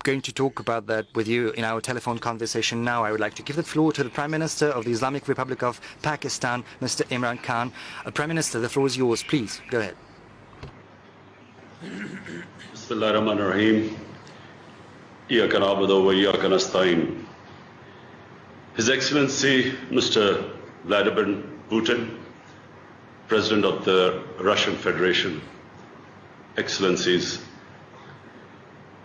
going to talk about that with you in our telephone conversation now. I would like to give the floor to the Prime Minister of the Islamic Republic of Pakistan, Mr. Imran Khan. Prime Minister, the floor is yours. Please, go ahead. Bismillahirrahmanirrahim. Iyaka na'budu wa iyaka nasta'in. His Excellency Mr. Vladimir Putin, President of the Russian Federation, Excellencies,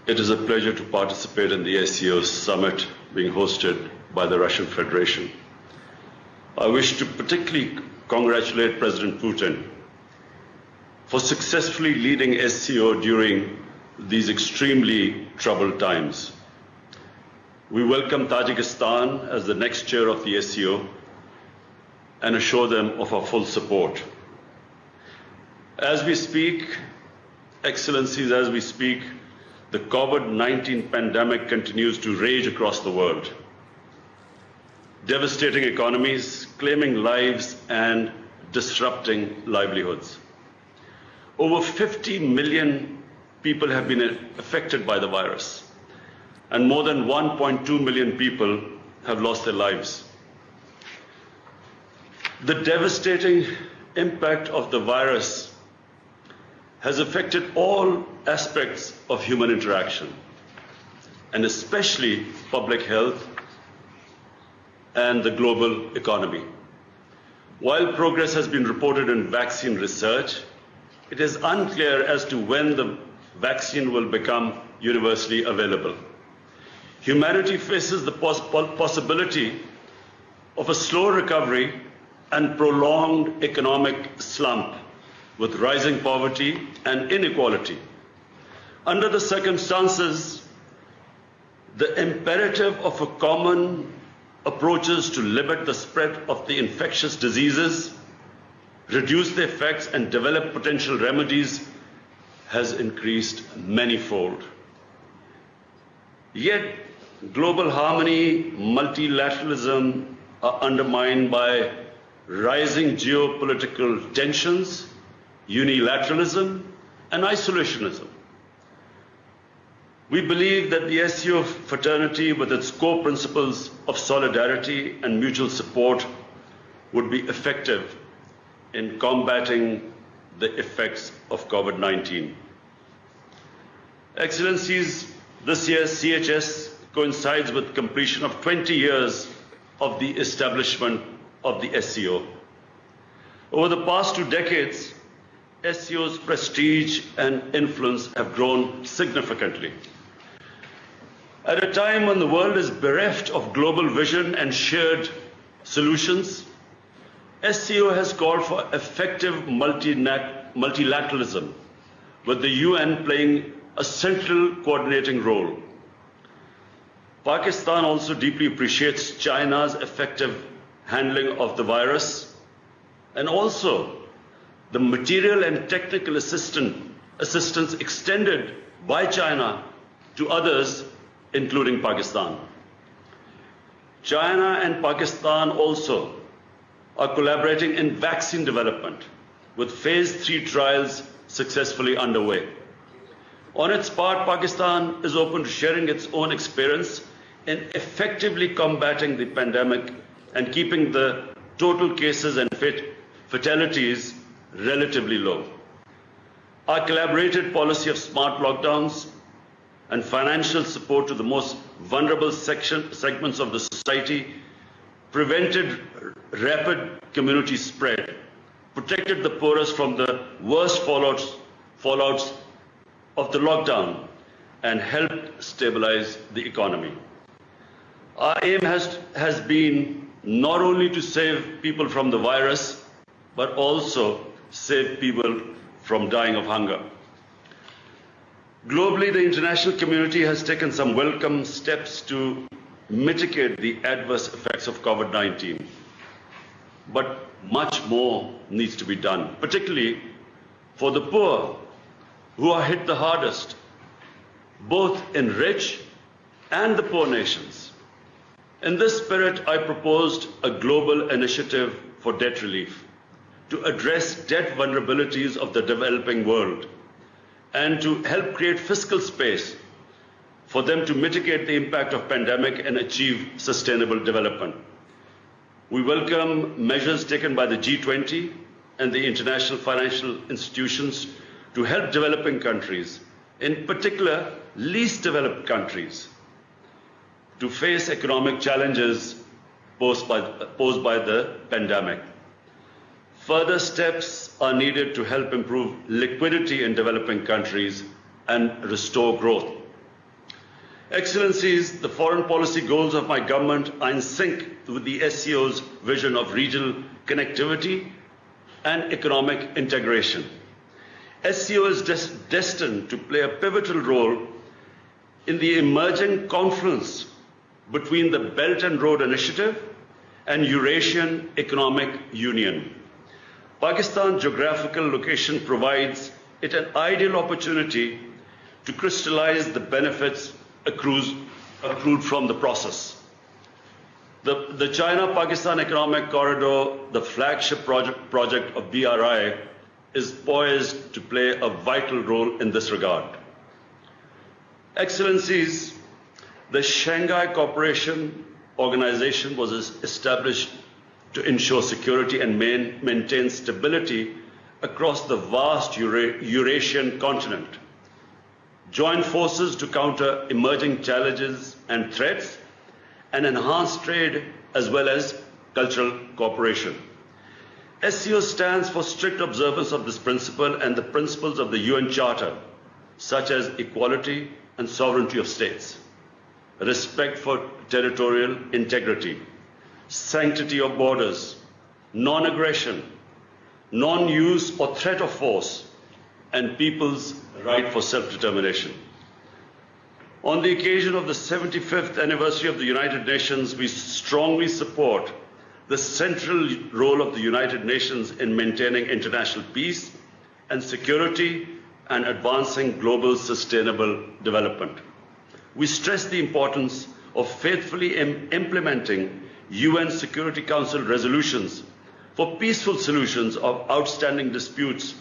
it is a pleasure to participate in the SCO summit being hosted by the Russian Federation. I wish to particularly congratulate President Putin for successfully leading SCO during these extremely troubled times. We welcome Tajikistan as the next chair of the SCO and assure them of our full support. As we speak, Excellencies, as we speak, the COVID-19 pandemic continues to rage across the world, devastating economies, claiming lives, and disrupting livelihoods. Over 50 million people have been affected by the virus, and more than 1.2 million people have lost their lives. The devastating impact of the virus has affected all aspects of human interaction, and especially public health and the global economy. While progress has been reported in vaccine research, it is unclear as to when the vaccine will become universally available. Humanity faces the possibility of a slow recovery and prolonged economic slump, with rising poverty and inequality. Under the circumstances, the imperative of a common approaches to limit the spread of the infectious diseases, reduce the effects, and develop potential remedies has increased manifold. Yet, global harmony, multilateralism are undermined by rising geopolitical tensions, unilateralism, and isolationism. We believe that the SCO fraternity, with its core principles of solidarity and mutual support, would be effective in combating the effects of COVID-19. Excellencies, this year's CHS coincides with completion of 20 years of the establishment of the SCO. Over the past 2 decades, SCO's prestige and influence have grown significantly. At a time when the world is bereft of global vision and shared solutions, SCO has called for effective multilateralism, with the UN playing a central coordinating role. Pakistan also deeply appreciates China's effective handling of the virus, and also the material and technical assistance extended by China to others, including Pakistan. China and Pakistan also are collaborating in vaccine development, with phase 3 trials successfully underway. On its part, Pakistan is open to sharing its own experience in effectively combating the pandemic and keeping the total cases and fatalities relatively low. Our collaborated policy of smart lockdowns and financial support to the most vulnerable segments of the society prevented rapid community spread, protected the poorest from the worst fallouts of the lockdown, and helped stabilize the economy. Our aim has been not only to save people from the virus, but also save people from dying of hunger. Globally, the international community has taken some welcome steps to mitigate the adverse effects of COVID-19. But much more needs to be done, particularly for the poor, who are hit the hardest, both in rich and the poor nations. In this spirit, I proposed a global initiative for debt relief to address debt vulnerabilities of the developing world and to help create fiscal space for them to mitigate the impact of pandemic and achieve sustainable development. We welcome measures taken by the G20 and the international financial institutions to help developing countries, in particular least developed countries, to face economic challenges posed by the pandemic. Further steps are needed to help improve liquidity in developing countries and restore growth. Excellencies, the foreign policy goals of my government are in sync with the SCO's vision of regional connectivity and economic integration. SCO is destined to play a pivotal role in the emerging confluence between the Belt and Road Initiative and Eurasian Economic Union. Pakistan's geographical location provides it an ideal opportunity to crystallize the benefits accrued from the process. The China-Pakistan Economic Corridor, the flagship project of BRI, is poised to play a vital role in this regard. Excellencies, the Shanghai Cooperation Organization was established to ensure security and maintain stability across the vast Eurasian continent. Join forces to counter emerging challenges and threats and enhance trade as well as cultural cooperation. SCO stands for strict observance of this principle and the principles of the UN Charter, such as equality and sovereignty of states, respect for territorial integrity, sanctity of borders, non-aggression, non-use or threat of force, and people's right for self-determination. On the occasion of the 75th anniversary of the United Nations, we strongly support the central role of the United Nations in maintaining international peace and security and advancing global sustainable development. We stress the importance of faithfully implementing UN Security Council resolutions for peaceful solutions of outstanding disputes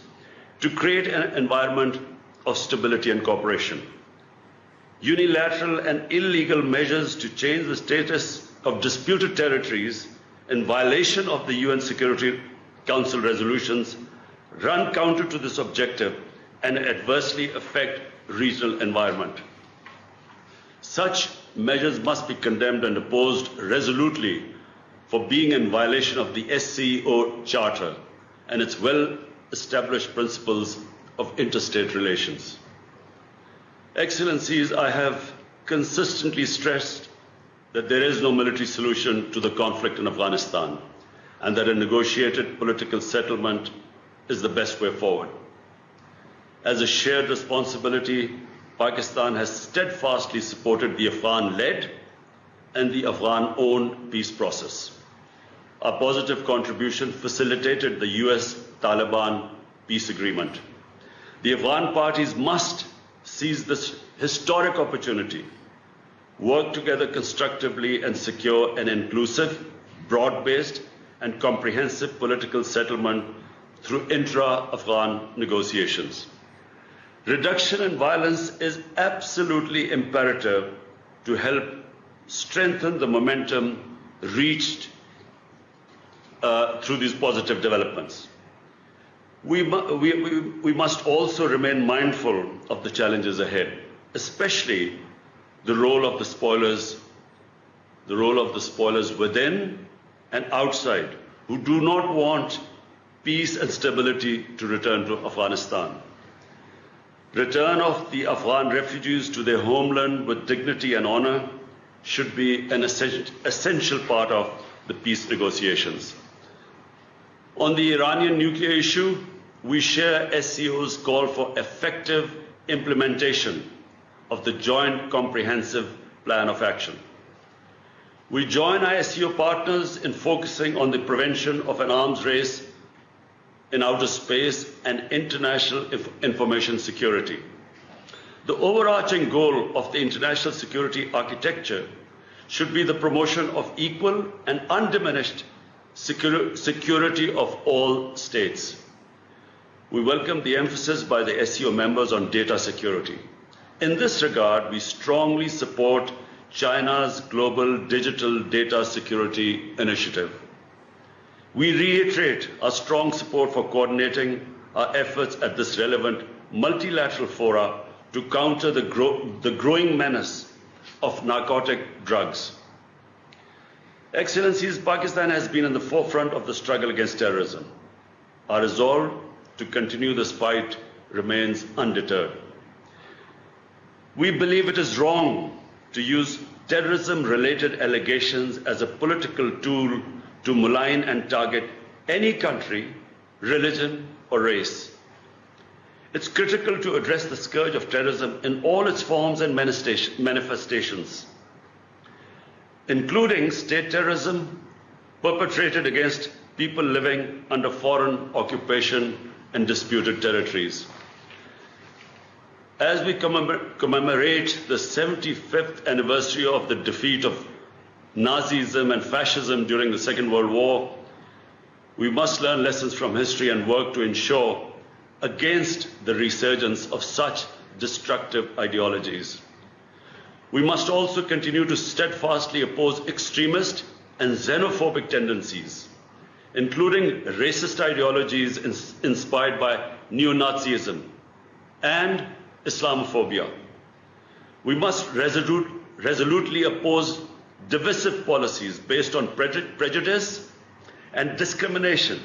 to create an environment of stability and cooperation. Unilateral and illegal measures to change the status of disputed territories in violation of the UN Security Council resolutions run counter to this objective and adversely affect regional environment. Such measures must be condemned and opposed resolutely for being in violation of the SCO Charter and its well-established principles of interstate relations. Excellencies, I have consistently stressed that there is no military solution to the conflict in Afghanistan and that a negotiated political settlement is the best way forward. As a shared responsibility, Pakistan has steadfastly supported the Afghan-led and the Afghan-owned peace process. Our positive contribution facilitated the US-Taliban peace agreement. The Afghan parties must seize this historic opportunity, work together constructively and secure an inclusive, broad-based and comprehensive political settlement through intra-Afghan negotiations. Reduction in violence is absolutely imperative to help strengthen the momentum reached through these positive developments. We must also remain mindful of the challenges ahead, especially the role of the spoilers within and outside, who do not want peace and stability to return to Afghanistan. Return of the Afghan refugees to their homeland with dignity and honor should be an essential part of the peace negotiations. On the Iranian nuclear issue, we share SCO's call for effective implementation of the Joint Comprehensive Plan of Action. We join our SCO partners in focusing on the prevention of an arms race in outer space and international information security. The overarching goal of the international security architecture should be the promotion of equal and undiminished security of all states. We welcome the emphasis by the SCO members on data security, In this regard, we strongly support China's Global Digital Data Security Initiative. We reiterate our strong support for coordinating our efforts at this relevant multilateral fora to counter the growing menace of narcotic drugs. Excellencies, Pakistan has been in the forefront of the struggle against terrorism. Our resolve to continue this fight remains undeterred. We believe it is wrong to use terrorism-related allegations as a political tool to malign and target any country, religion, or race. It's critical to address the scourge of terrorism in all its forms and manifestations, including state terrorism perpetrated against people living under foreign occupation and disputed territories. As we commemorate the 75th anniversary of the defeat of Nazism and fascism during the Second World War, we must learn lessons from history and work to ensure against the resurgence of such destructive ideologies. We must also continue to steadfastly oppose extremist and xenophobic tendencies, including racist ideologies inspired by neo-Nazism and Islamophobia. We must resolutely oppose divisive policies based on prejudice and discrimination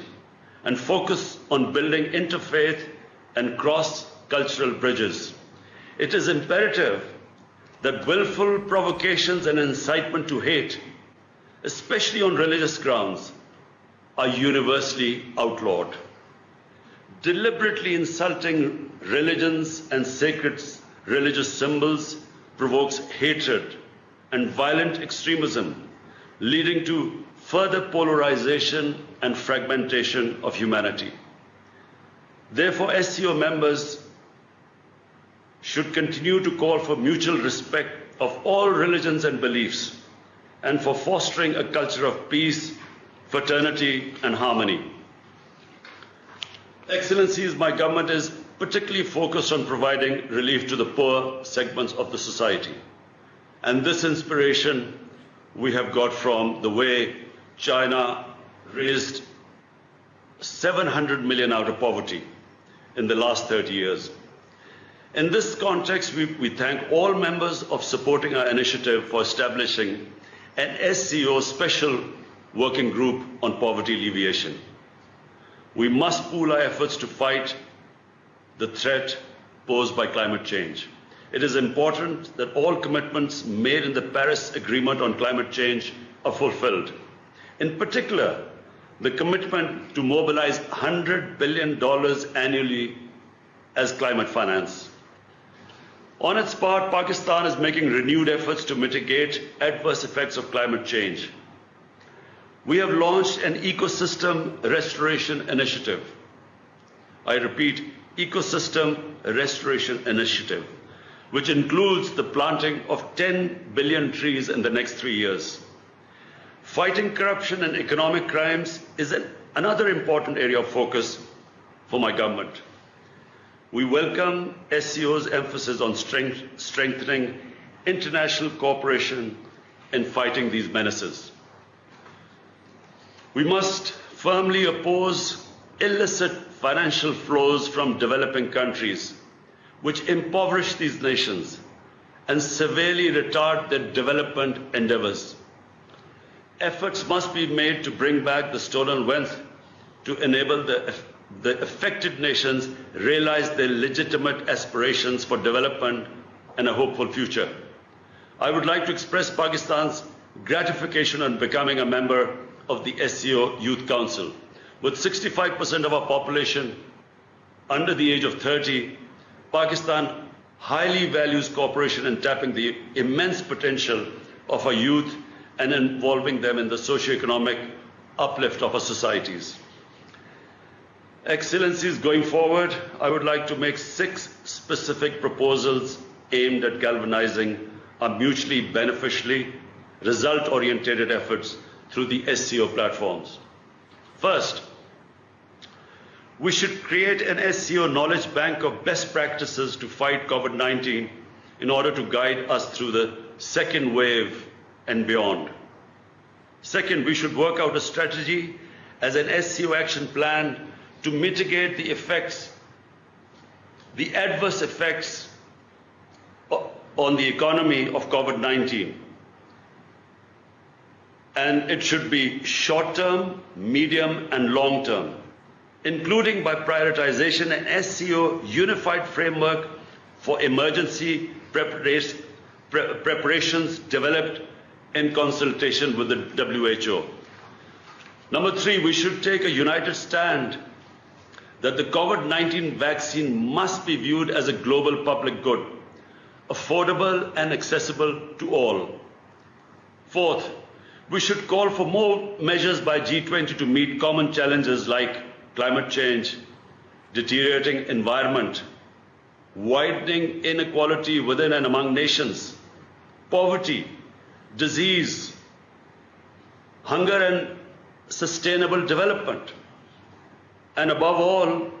and focus on building interfaith and cross-cultural bridges. It is imperative that willful provocations and incitement to hate, especially on religious grounds, are universally outlawed. Deliberately insulting religions and sacred religious symbols provokes hatred and violent extremism, leading to further polarization and fragmentation of humanity. Therefore, SCO members should continue to call for mutual respect of all religions and beliefs and for fostering a culture of peace, fraternity, and harmony. Excellencies, my government is particularly focused on providing relief to the poor segments of the society. And this inspiration we have got from the way China raised 700 million out of poverty in the last 30 years. In this context, we thank all members of supporting our initiative for establishing an SCO special working group on poverty alleviation. We must pool our efforts to fight the threat posed by climate change. It is important that all commitments made in the Paris Agreement on climate change are fulfilled. In particular, the commitment to mobilize $100 billion annually as climate finance. On its part, Pakistan is making renewed efforts to mitigate adverse effects of climate change. We have launched an ecosystem restoration initiative. I repeat, ecosystem restoration initiative, which includes the planting of 10 billion trees in the next 3 years. Fighting corruption and economic crimes is another important area of focus for my government. We welcome SCO's emphasis on strengthening international cooperation in fighting these menaces. We must firmly oppose illicit financial flows from developing countries, which impoverish these nations and severely retard their development endeavors. Efforts must be made to bring back the stolen wealth to enable the affected nations realize their legitimate aspirations for development and a hopeful future. I would like to express Pakistan's gratification on becoming a member of the SCO Youth Council. With 65% of our population under the age of 30, Pakistan highly values cooperation in tapping the immense potential of our youth and involving them in the socio-economic uplift of our societies. Excellencies, going forward, I would like to make 6 specific proposals aimed at galvanizing our mutually beneficially, result-oriented efforts through the SCO platforms. First, we should create an SCO knowledge bank of best practices to fight COVID-19 in order to guide us through the second wave and beyond. Second, we should work out a strategy as an SCO action plan to mitigate the adverse effects on the economy of COVID-19. And it should be short-term, medium, and long-term, including by prioritization an SCO unified framework for emergency preparations developed in consultation with the WHO. Number three, we should take a united stand that the COVID-19 vaccine must be viewed as a global public good, affordable and accessible to all. Fourth, we should call for more measures by G20 to meet common challenges like climate change, deteriorating environment, widening inequality within and among nations, poverty, disease, hunger and sustainable development, and above all,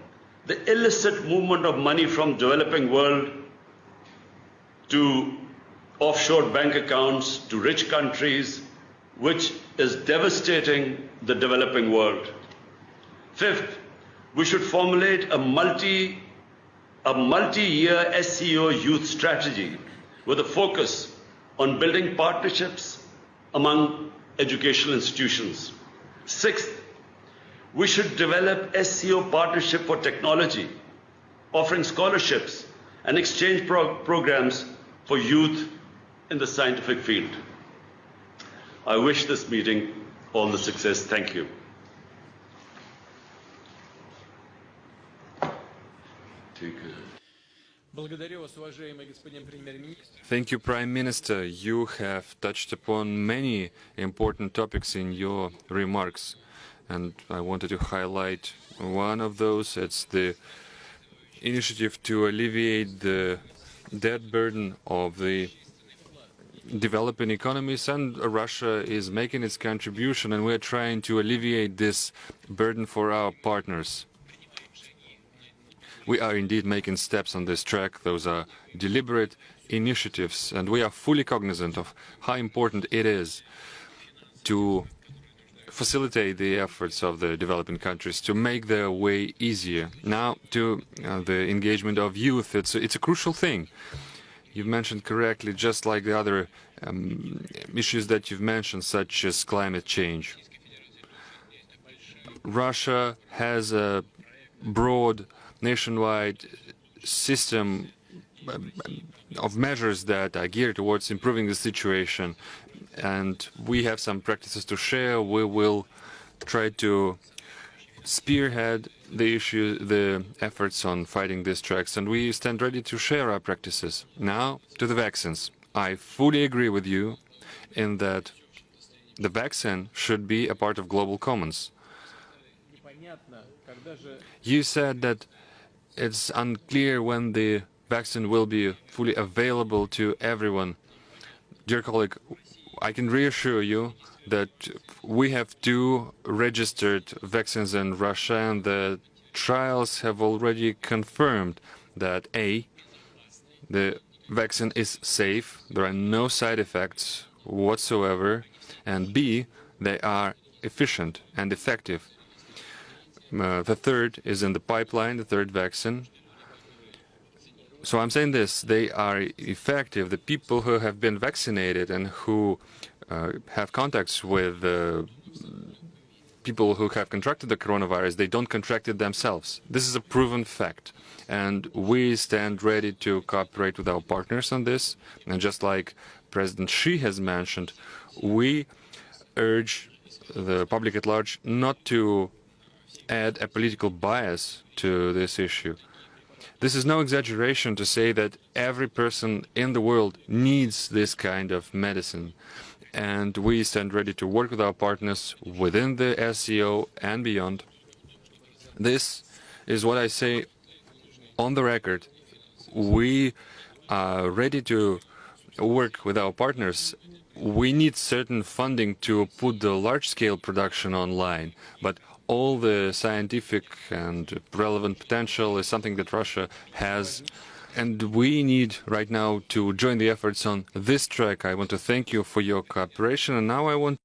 the illicit movement of money from developing world to offshore bank accounts to rich countries, which is devastating the developing world. Fifth, we should formulate a multi-year SCO youth strategy with a focus on building partnerships among educational institutions. Sixth, we should develop SCO partnership for technology, offering scholarships and exchange programs for youth in the scientific field. I wish this meeting all the success. Thank you. Thank you, Prime Minister. You have touched upon many important topics in your remarks, and I wanted to highlight one of those. It's the initiative to alleviate the debt burden of the developing economies, and Russia is making its contribution, and we're trying to alleviate this burden for our partners. We are indeed making steps on this track. Those are deliberate initiatives, and we are fully cognizant of how important it is to facilitate the efforts of the developing countries to make their way easier. Now, to the engagement of youth, it's a crucial thing. You've mentioned correctly, just like the other issues that you've mentioned, such as climate change. Russia has a broad nationwide system of measures that are geared towards improving the situation, and we have some practices to share. We will try to spearhead the efforts on fighting these tracks, and we stand ready to share our practices. Now, to the vaccines. I fully agree with you in that the vaccine should be a part of global commons. You said that it's unclear when the vaccine will be fully available to everyone. Dear colleague, I can reassure you that we have 2 registered vaccines in Russia, and the trials have already confirmed that A, the vaccine is safe, there are no side effects whatsoever, and B, they are efficient and effective. The third is in the pipeline, the third vaccine. So I'm saying this, they are effective. The people who have been vaccinated and who have contacts with people who have contracted the coronavirus, they don't contract it themselves. This is a proven fact. And we stand ready to cooperate with our partners on this. And just like President Xi has mentioned, we urge the public at large not to add a political bias to this issue. This is no exaggeration to say that every person in the world needs this kind of medicine. And we stand ready to work with our partners within the SCO and beyond. This is what I say on the record. We are ready to work with our partners. We need certain funding to put the large-scale production online, but all the scientific and relevant potential is something that Russia has And we need right now to join the efforts on this track. I want to thank you for your cooperation, and now I want